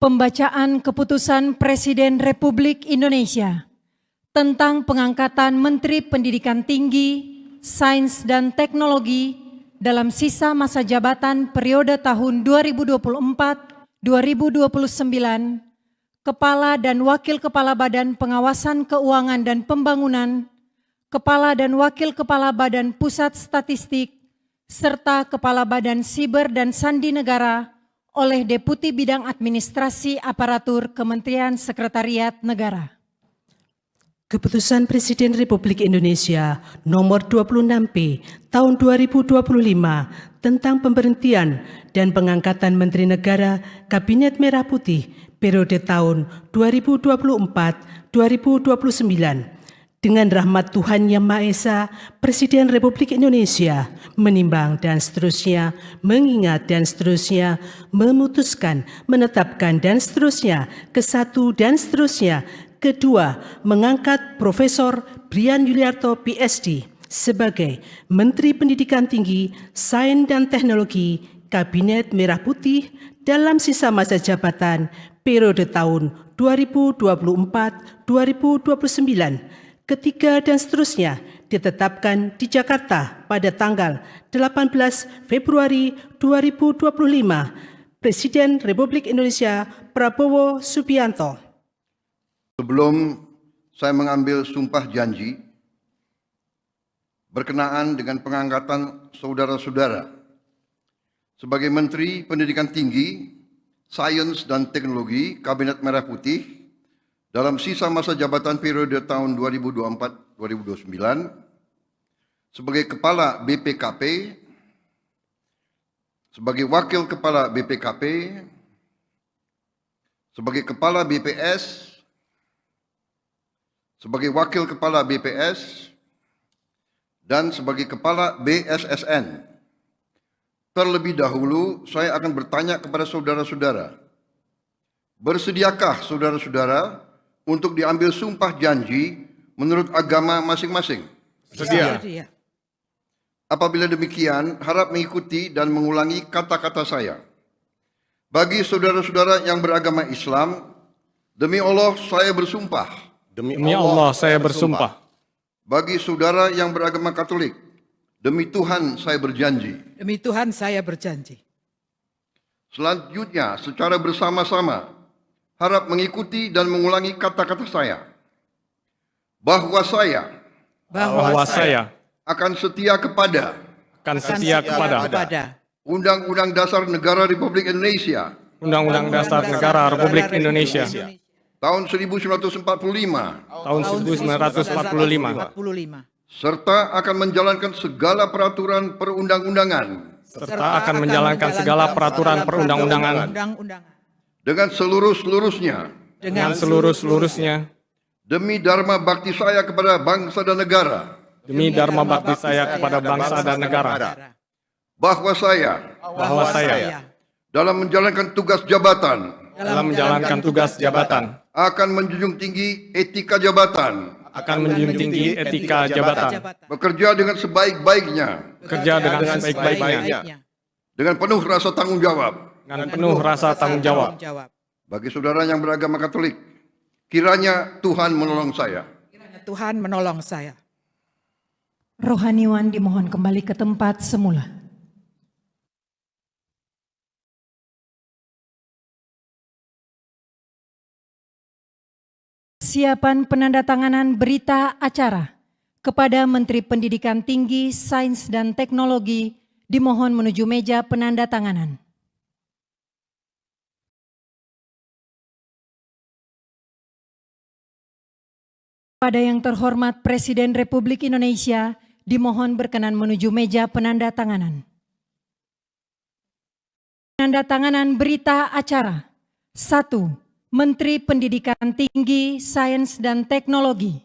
Pembacaan Keputusan Presiden Republik Indonesia tentang pengangkatan Menteri Pendidikan Tinggi, Sains dan Teknologi dalam sisa masa jabatan periode tahun 2024-2029, Kepala dan Wakil Kepala Badan Pengawasan Keuangan dan Pembangunan, Kepala dan Wakil Kepala Badan Pusat Statistik, serta Kepala Badan Siber dan Sandi Negara oleh Deputi Bidang Administrasi Aparatur Kementerian Sekretariat Negara. Keputusan Presiden Republik Indonesia Nomor 26P Tahun 2025 tentang pemberhentian dan pengangkatan Menteri Negara Kabinet Merah Putih periode tahun 2024-2029. Dengan rahmat Tuhan Yang Maha Esa, Presiden Republik Indonesia menimbang dan seterusnya, mengingat dan seterusnya, memutuskan, menetapkan dan seterusnya, kesatu dan seterusnya. Kedua, mengangkat Profesor Brian Yuliarto PhD sebagai Menteri Pendidikan Tinggi, Sains dan Teknologi Kabinet Merah Putih dalam sisa masa jabatan periode tahun 2024-2029. Ketiga dan seterusnya ditetapkan di Jakarta pada tanggal 18 Februari 2025. Presiden Republik Indonesia Prabowo Subianto. Sebelum saya mengambil sumpah janji berkenaan dengan pengangkatan saudara-saudara sebagai Menteri Pendidikan Tinggi, Sains dan Teknologi Kabinet Merah Putih dalam sisa masa jabatan periode tahun 2024-2029 sebagai Kepala BPKP, sebagai Wakil Kepala BPKP, sebagai Kepala BPS, sebagai Wakil Kepala BPS, dan sebagai Kepala BSSN. Terlebih dahulu, saya akan bertanya kepada saudara-saudara, bersediakah saudara-saudara untuk diambil sumpah janji menurut agama masing-masing? Sedia. Apabila demikian, harap mengikuti dan mengulangi kata-kata saya. Bagi saudara-saudara yang beragama Islam, demi Allah saya bersumpah. Demi Allah saya bersumpah. Bagi saudara yang beragama Katolik, demi Tuhan saya berjanji. Demi Tuhan saya berjanji. Selanjutnya, secara bersama-sama, harap mengikuti dan mengulangi kata-kata saya. Bahwa saya akan setia kepada Undang-Undang Dasar Negara Republik Indonesia Undang-Undang Dasar Negara Republik Indonesia tahun 1945 serta akan menjalankan segala peraturan perundang-undangan dengan seluruh-seluruhnya demi dharma bakti saya kepada bangsa dan negara. Bahwa saya dalam menjalankan tugas jabatan akan menjunjung tinggi etika jabatan, bekerja dengan sebaik-baiknya, dengan penuh rasa tanggung jawab. Bagi saudara yang beragama Katolik, kiranya Tuhan menolong saya. Rohaniwan dimohon kembali ke tempat semula. Persiapan penandatanganan berita acara kepada Menteri Pendidikan Tinggi, Sains dan Teknologi dimohon menuju meja penandatanganan. Pada yang terhormat Presiden Republik Indonesia dimohon berkenan menuju meja penandatanganan. Penandatanganan berita acara. 1. Menteri Pendidikan Tinggi, Sains dan Teknologi.